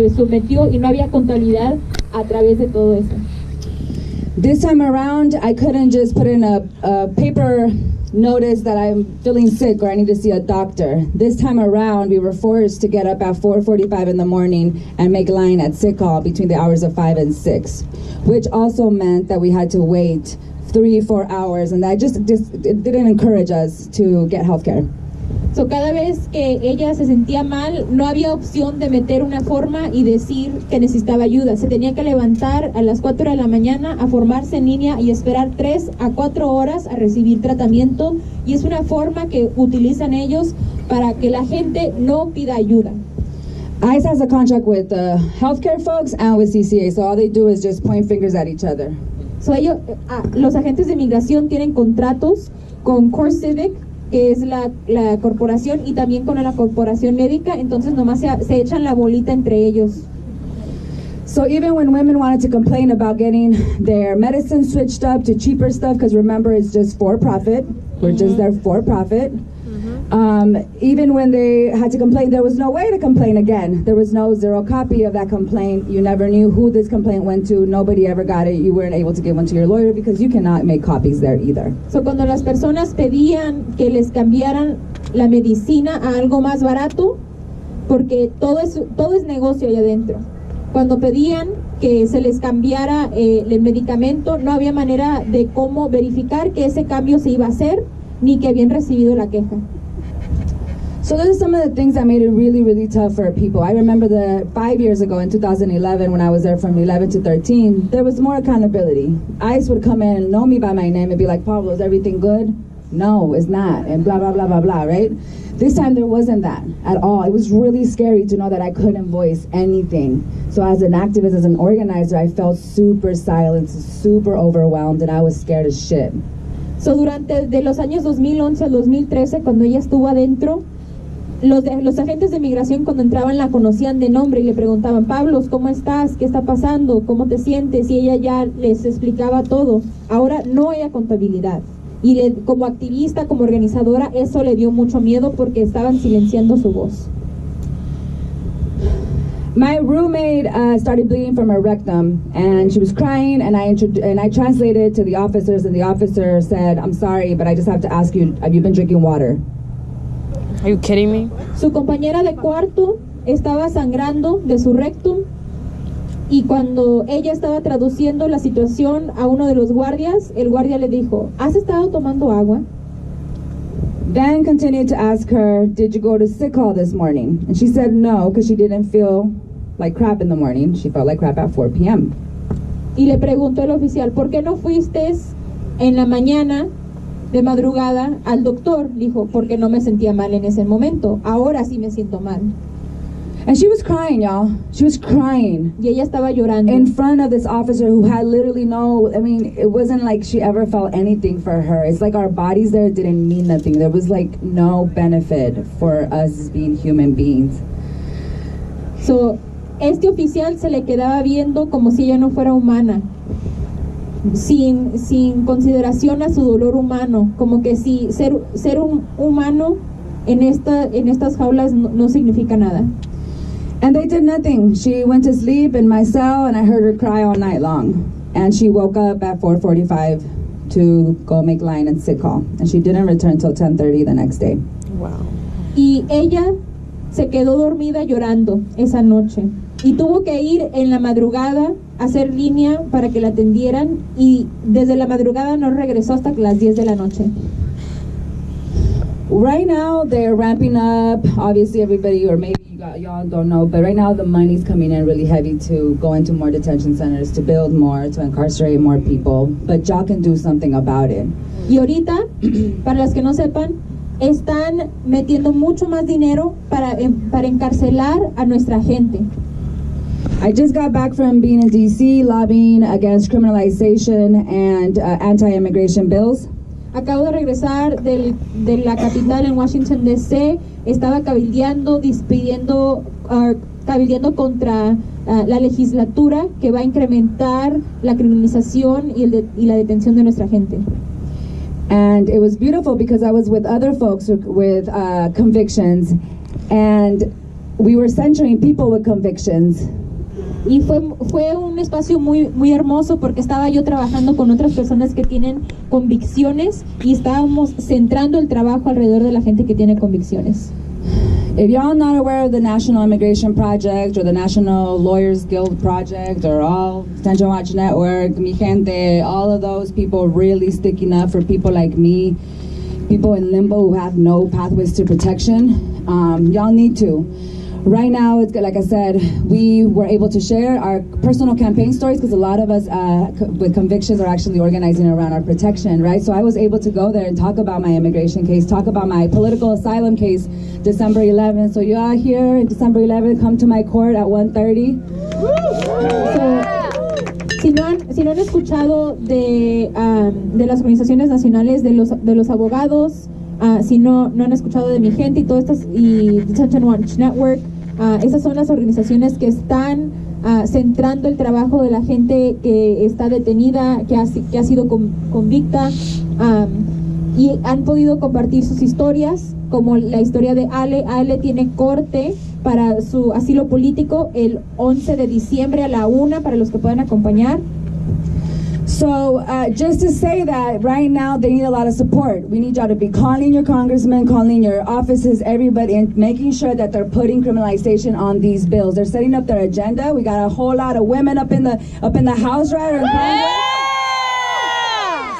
se sometió y no había contabilidad a través de todo eso. This time around, I couldn't just put in a paper notice that I'm feeling sick or I need to see a doctor. This time around, we were forced to get up at 4:45 in the morning and make line at sick call between the hours of 5 and 6, which also meant that we had to wait 3-4 hours, and that just it didn't encourage us to get healthcare. So, cada vez que ella se sentía mal, no había opción de meter una forma y decir que necesitaba ayuda. Se tenía que levantar a las 4 de la mañana a formarse en línea y esperar 3 a 4 horas a recibir tratamiento. Y es una forma que utilizan ellos para que la gente no pida ayuda. ICE has a contract with the healthcare folks and with CCA, so all they do is just point fingers at each other. So, los agentes de migración tienen contratos con CoreCivic, que es la corporación, y también con la corporación médica, entonces nomás se echan la bolita entre ellos. So even when women wanted to complain about getting their medicine switched up to cheaper stuff, because remember it's just for profit, we're just there for profit. Even when they had to complain, there was no way to complain again. There was no zero copy of that complaint. You never knew who this complaint went to. Nobody ever got it. You weren't able to give one to your lawyer because you cannot make copies there either. So cuando las personas pedían que les cambiaran la medicina a algo más barato, porque todo es negocio allá adentro. Cuando pedían que se les cambiara el medicamento, no había manera de cómo verificar que ese cambio se iba a hacer, ni que habían recibido la queja. So those are some of the things that made it really, really tough for people. I remember 5 years ago in 2011 when I was there from 11 to 13, there was more accountability. ICE would come in and know me by my name and be like, Pablo, is everything good? No, it's not, and blah, blah, blah, blah, blah, right? This time there wasn't that at all. It was really scary to know that I couldn't voice anything. So as an activist, as an organizer, I felt super silenced, super overwhelmed, and I was scared as shit. So durante de los años 2011 al 2013, cuando ella estuvo adentro, los agentes de migración cuando entraban la conocían de nombre y le preguntaban, Pablo, ¿cómo estás? ¿Qué está pasando? ¿Cómo te sientes? Y ella ya les explicaba todo. Ahora no hay contabilidad. Y como activista, como organizadora, eso le dio mucho miedo porque estaban silenciando su voz. My roommate started bleeding from her rectum, and she was crying, and I translated to the officers, and the officer said, I'm sorry, but I just have to ask you, have you been drinking water? Are you kidding me? Su compañera de cuarto estaba sangrando de su rectum, y cuando ella estaba traduciendo la situación a uno de los guardias, el guardia le dijo, ¿has estado tomando agua? Then continued to ask her, did you go to sick call this morning? And she said no, because she didn't feel like crap in the morning. She felt like crap at 4 p.m. Y le preguntó el oficial, ¿por qué no fuiste en la mañana de madrugada al doctor? Dijo, porque no me sentía mal en ese momento. Ahora sí me siento mal. And she was crying, y'all. She was crying. Y ella estaba llorando. In front of this officer who had literally it wasn't like she ever felt anything for her. It's like our bodies there didn't mean nothing. There was like no benefit for us being human beings. So, este oficial se le quedaba viendo como si ella no fuera humana. Sin consideración a su dolor humano. Como que si ser un humano en estas jaulas no significa nada. And they did nothing. She went to sleep in my cell, and I heard her cry all night long. And she woke up at 4:45 to go make line and sick call. And she didn't return till 10:30 the next day. Wow. Y ella se quedó dormida llorando esa noche. Y tuvo que ir en la madrugada a hacer línea para que la atendieran. Y desde la madrugada no regresó hasta las 10 de la noche. Right now, they're ramping up. Obviously, everybody, or maybe y'all don't know, but right now the money's coming in really heavy to go into more detention centers, to build more, to incarcerate more people. But y'all can do something about it. Y ahorita, para las que no sepan, están metiendo mucho más dinero para encarcelar a nuestra gente. I just got back from being in D.C. lobbying against criminalization and anti-immigration bills. Acabo de regresar de la capital en Washington, D.C. Estaba cabildeando contra la legislatura que va a incrementar la criminalización y la detención de nuestra gente. And it was beautiful because I was with other folks with convictions, and we were centering people with convictions. Y fue un espacio muy hermoso porque estaba yo trabajando con otras personas que tienen convicciones y estábamos centrando el trabajo alrededor de la gente que tiene convicciones. If y'all not aware of the National Immigration Project or the National Lawyers Guild Project or all Extension Watch Network, mi gente, all of those people really sticking up for people like me, people in limbo who have no pathways to protection, y'all need to. Right now, it's like I said, we were able to share our personal campaign stories because a lot of us with convictions are actually organizing around our protection, right? So I was able to go there and talk about my immigration case, talk about my political asylum case, December 11th. So you all here in December 11th, come to my court at 1:30. Si no han escuchado de las organizaciones nacionales de los abogados, si no han escuchado de mi gente y todas estas, y Extension Watch Network, esas son las organizaciones que están centrando el trabajo de la gente que está detenida, que ha sido convicta, y han podido compartir sus historias, como la historia de Ale. Ale tiene corte para su asilo político el 11 de diciembre a la 1 para los que puedan acompañar. So just to say that right now they need a lot of support. We need y'all to be calling your congressmen, calling your offices, everybody, and making sure that they're putting criminalization on these bills. They're setting up their agenda. We got a whole lot of women up in the House, right? Or in Congress.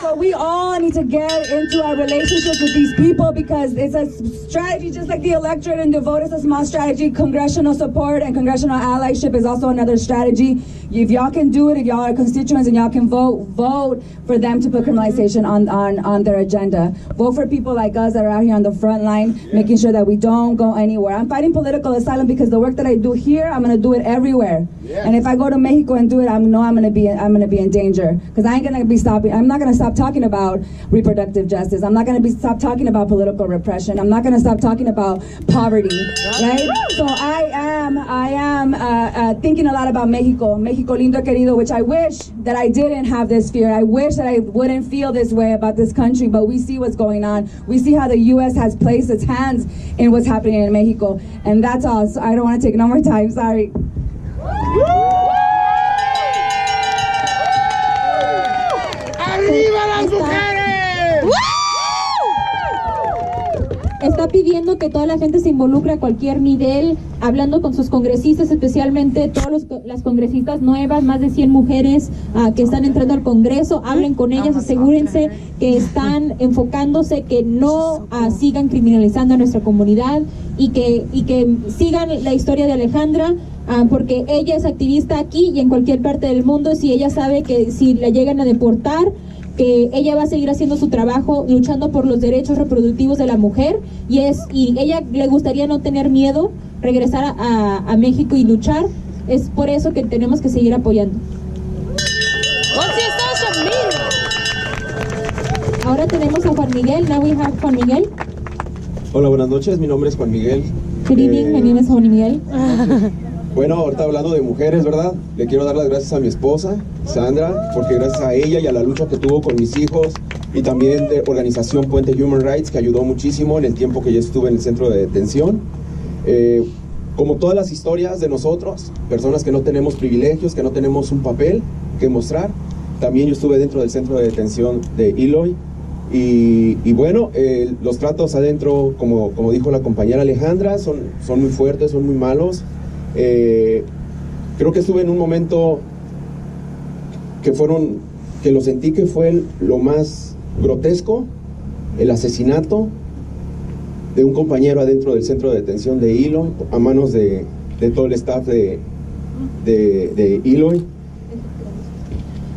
So we all need to get into our relationships with these people because it's a strategy, just like the electorate and the vote is a small strategy. Congressional support and congressional allyship is also another strategy. If y'all can do it, if y'all are constituents and y'all can vote for them to put criminalization on their agenda. Vote for people like us that are out here on the front line, making sure that we don't go anywhere. I'm fighting political asylum because the work that I do here, I'm gonna do it everywhere. Yeah. And if I go to Mexico and do it, I'm gonna be in danger because I'm not gonna stop talking about reproductive justice. I'm not gonna stop talking about political repression. I'm not gonna stop talking about poverty, right? So I am thinking a lot about Mexico lindo querido, which I wish that I didn't have this fear. I wish that I wouldn't feel this way about this country, but we see what's going on. We see how the U.S. has placed its hands in what's happening in Mexico, and that's all. So I don't want to take no more time, sorry. ¡Arriba las mujeres! Está pidiendo que toda la gente se involucre a cualquier nivel, hablando con sus congresistas, especialmente todas las congresistas nuevas, más de 100 mujeres que están entrando al Congreso. Hablen con ellas, asegúrense que están enfocándose, que no sigan criminalizando a nuestra comunidad y que sigan la historia de Alejandra, porque ella es activista aquí y en cualquier parte del mundo. Si ella sabe que si la llegan a deportar, que ella va a seguir haciendo su trabajo luchando por los derechos reproductivos de la mujer, y ella le gustaría no tener miedo, regresar a México y luchar. Es por eso que tenemos que seguir apoyando. Ahora tenemos a Juan Miguel. Now we have Juan Miguel. Hola, buenas noches, mi nombre es Juan Miguel. Good evening, my name is Juan Miguel. Bueno, ahorita hablando de mujeres, ¿verdad? Le quiero dar las gracias a mi esposa, Sandra, porque gracias a ella y a la lucha que tuvo con mis hijos y también de organización Puente Human Rights, que ayudó muchísimo en el tiempo que yo estuve en el centro de detención. Como todas las historias de nosotros, personas que no tenemos privilegios, que no tenemos un papel que mostrar, también yo estuve dentro del centro de detención de Eloy. Y bueno, los tratos adentro, como dijo la compañera Alejandra, son muy fuertes, son muy malos. Creo que estuve en un momento que lo sentí que fue lo más grotesco, el asesinato de un compañero adentro del centro de detención de Eloy, a manos de todo el staff de Eloy.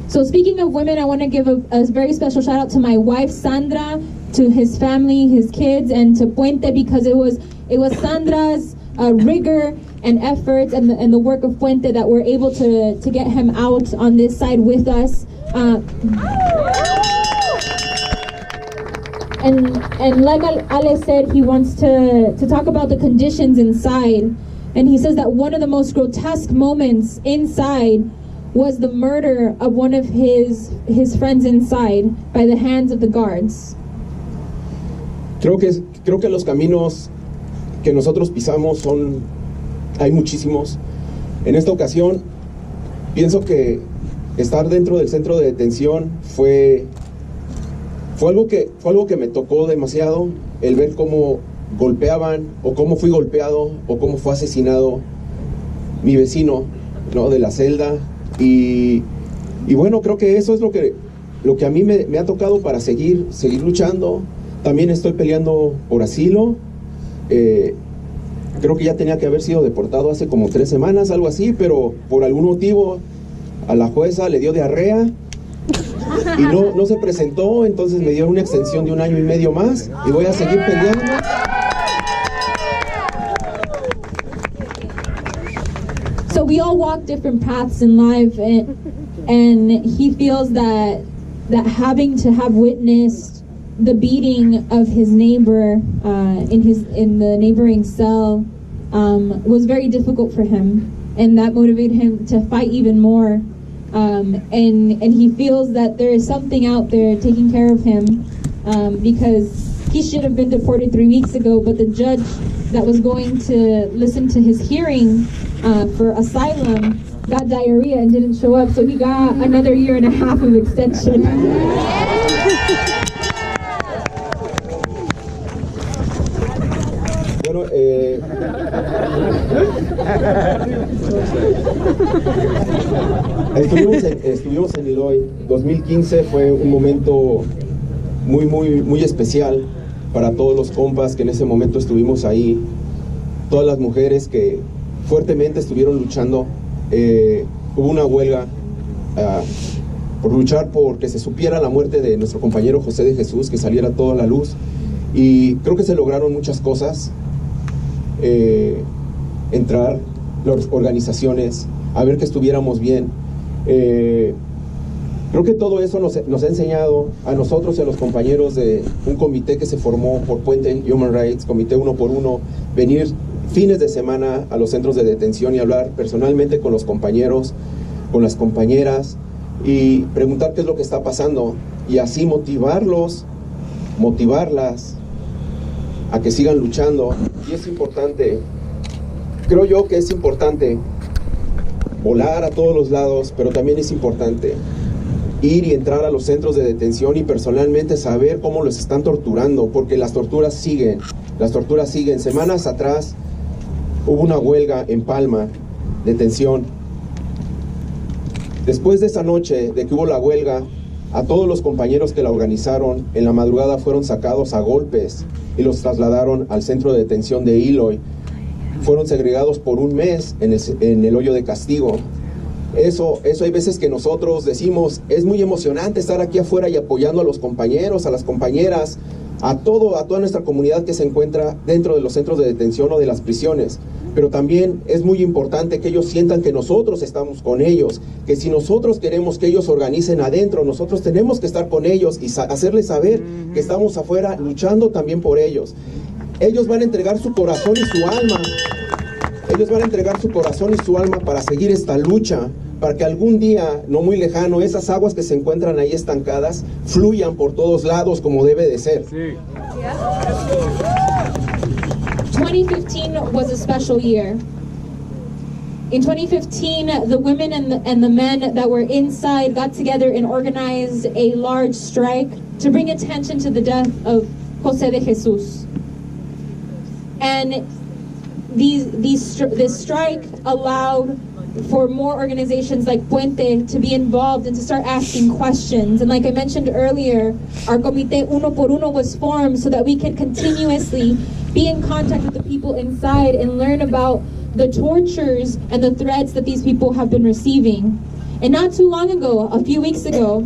So speaking of women, I want to give a very special shout out to my wife Sandra, to his family, his kids, and to Puente, because it was Sandra's rigor and efforts and the work of Puente that we're able to get him out on this side with us. And like Ale said, he wants to talk about the conditions inside, and he says that one of the most grotesque moments inside was the murder of one of his friends inside by the hands of the guards. Creo que los caminos que nosotros pisamos hay muchísimos. En esta ocasión, pienso que estar dentro del centro de detención fue algo que me tocó demasiado, el ver cómo golpeaban, o cómo fui golpeado, o cómo fue asesinado mi vecino, ¿no?, de la celda. Y bueno, creo que eso es lo que a mí me ha tocado para seguir luchando. También estoy peleando por asilo. Creo que ya tenía que haber sido deportado hace como 3 semanas, algo así, pero por algún motivo a la jueza le dio diarrea y no se presentó, entonces me dieron una extensión de 1 año y medio más y voy a seguir peleando. So we all walk different paths in life, and he feels that having to have witnessed the beating of his neighbor in the neighboring cell was very difficult for him, and that motivated him to fight even more. And he feels that there is something out there taking care of him, because he should have been deported 3 weeks ago, but the judge that was going to listen to his hearing for asylum got diarrhea and didn't show up, so he got another 1.5 years of extension. Bueno, estuvimos en Eloy. 2015 fue un momento muy especial para todos los compas que en ese momento estuvimos ahí, todas las mujeres que fuertemente estuvieron luchando. Hubo una huelga por luchar por que se supiera la muerte de nuestro compañero José de Jesús, que saliera toda a la luz, y creo que se lograron muchas cosas. Entrar las organizaciones a ver que estuviéramos bien. Creo que todo eso nos ha enseñado a nosotros y a los compañeros de un comité que se formó por Puente Human Rights, comité 1 por 1, venir fines de semana a los centros de detención y hablar personalmente con los compañeros, con las compañeras, y preguntar qué es lo que está pasando, y así motivarlas a que sigan luchando. Y es importante, creo yo que es importante volar a todos los lados, pero también es importante ir y entrar a los centros de detención y personalmente saber cómo los están torturando, porque las torturas siguen. Semanas atrás hubo una huelga en Palma, detención. Después de esa noche de que hubo la huelga, a todos los compañeros que la organizaron en la madrugada fueron sacados a golpes y los trasladaron al centro de detención de Eloy. Fueron segregados por 1 mes en el hoyo de castigo. Eso hay veces que nosotros decimos, es muy emocionante estar aquí afuera y apoyando a los compañeros, a las compañeras, a toda nuestra comunidad que se encuentra dentro de los centros de detención o de las prisiones. Pero también es muy importante que ellos sientan que nosotros estamos con ellos, que si nosotros queremos que ellos organicen adentro, nosotros tenemos que estar con ellos y hacerles saber que estamos afuera luchando también por ellos. Ellos van a entregar su corazón y su alma. Ellos van a entregar su corazón y su alma para seguir esta lucha, para que algún día, no muy lejano, esas aguas que se encuentran ahí estancadas fluyan por todos lados como debe de ser. Sí. 2015 was a special year. In 2015, the women and the men that were inside got together and organized a large strike to bring attention to the death of José de Jesús. And this strike allowed for more organizations like Puente to be involved and to start asking questions. And like I mentioned earlier, our Comité 1 por 1 was formed so that we could continuously be in contact with the people inside and learn about the tortures and the threats that these people have been receiving. And not too long ago, a few weeks ago,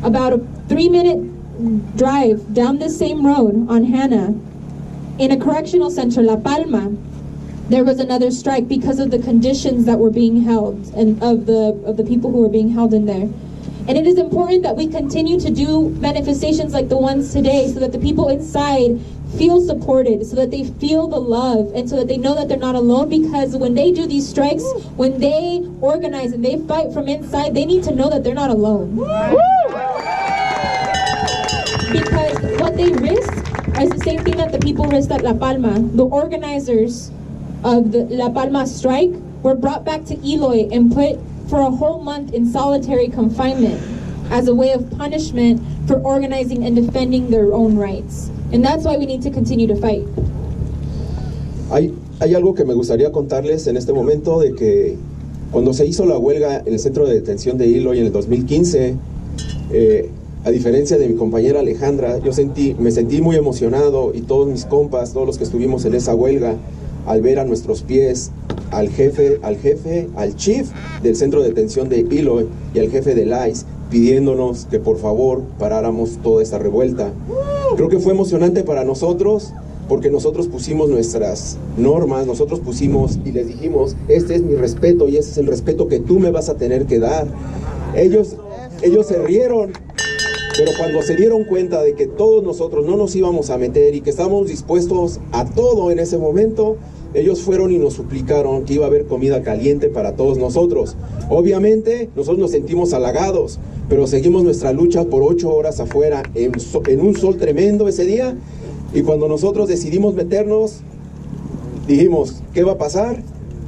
about a 3-minute drive down this same road on Hannah, in a correctional center, La Palma, there was another strike because of the conditions that were being held and of the people who were being held in there. And it is important that we continue to do manifestations like the ones today so that the people inside feel supported, so that they feel the love, and so that they know that they're not alone, because when they do these strikes, when they organize and they fight from inside, they need to know that they're not alone. Because what they risk is the same thing that the people risked at La Palma. The organizers of the La Palma strike were brought back to Eloy and put for a whole month in solitary confinement as a way of punishment for organizing and defending their own rights. And that's why we need to continue to fight. Hay algo que me gustaría contarles en este momento, de que cuando se hizo la huelga en el centro de detención de Eloy en el 2015, a diferencia de mi compañera Alejandra, me sentí muy emocionado, y todos mis compas, todos los que estuvimos en esa huelga, al ver a nuestros pies al chief del centro de detención de Eloy y al jefe del ICE, pidiéndonos que por favor paráramos toda esta revuelta. Creo que fue emocionante para nosotros, porque nosotros pusimos nuestras normas, nosotros pusimos y les dijimos: este es mi respeto y ese es el respeto que tú me vas a tener que dar. Ellos se rieron, pero cuando se dieron cuenta de que todos nosotros no nos íbamos a meter y que estábamos dispuestos a todo en ese momento, ellos fueron y nos suplicaron que iba a haber comida caliente para todos nosotros. Obviamente nosotros nos sentimos halagados, pero seguimos nuestra lucha por 8 horas afuera en un sol tremendo ese día. Y cuando nosotros decidimos meternos, dijimos: ¿qué va a pasar?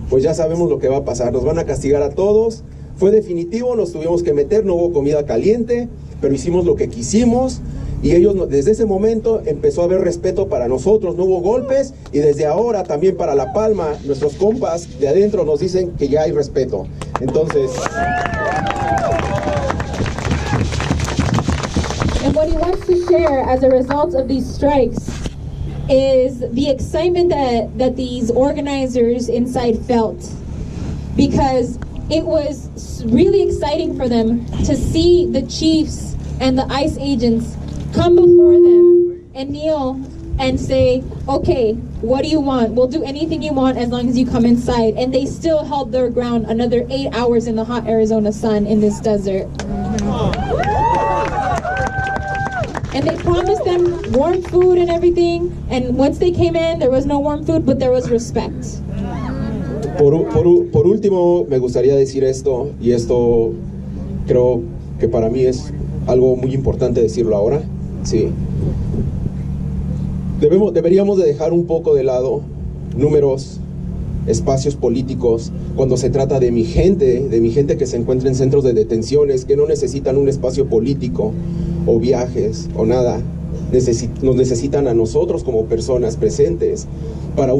Pues ya sabemos lo que va a pasar, nos van a castigar a todos. Fue definitivo, nos tuvimos que meter, no hubo comida caliente, pero hicimos lo que quisimos. Y desde ese momento empezó a haber respeto para nosotros, no hubo golpes, y desde ahora también para La Palma, nuestros compas de adentro nos dicen que ya hay respeto. Entonces... And what he wants to share as a result of these strikes is the excitement that these organizers inside felt, because it was really exciting for them to see the chiefs and the ICE agents come before them and kneel and say, okay, what do you want? We'll do anything you want as long as you come inside. And they still held their ground another 8 hours in the hot Arizona sun in this desert. And they promised them warm food and everything, and once they came in, there was no warm food, but there was respect. Por último, me gustaría decir esto, y esto creo que para mí es algo muy importante decirlo ahora. Sí. Deberíamos de dejar un poco de lado números, espacios políticos, cuando se trata de mi gente que se encuentra en centros de detenciones, que no necesitan un espacio político o viajes o nada. Nos necesitan a nosotros como personas presentes para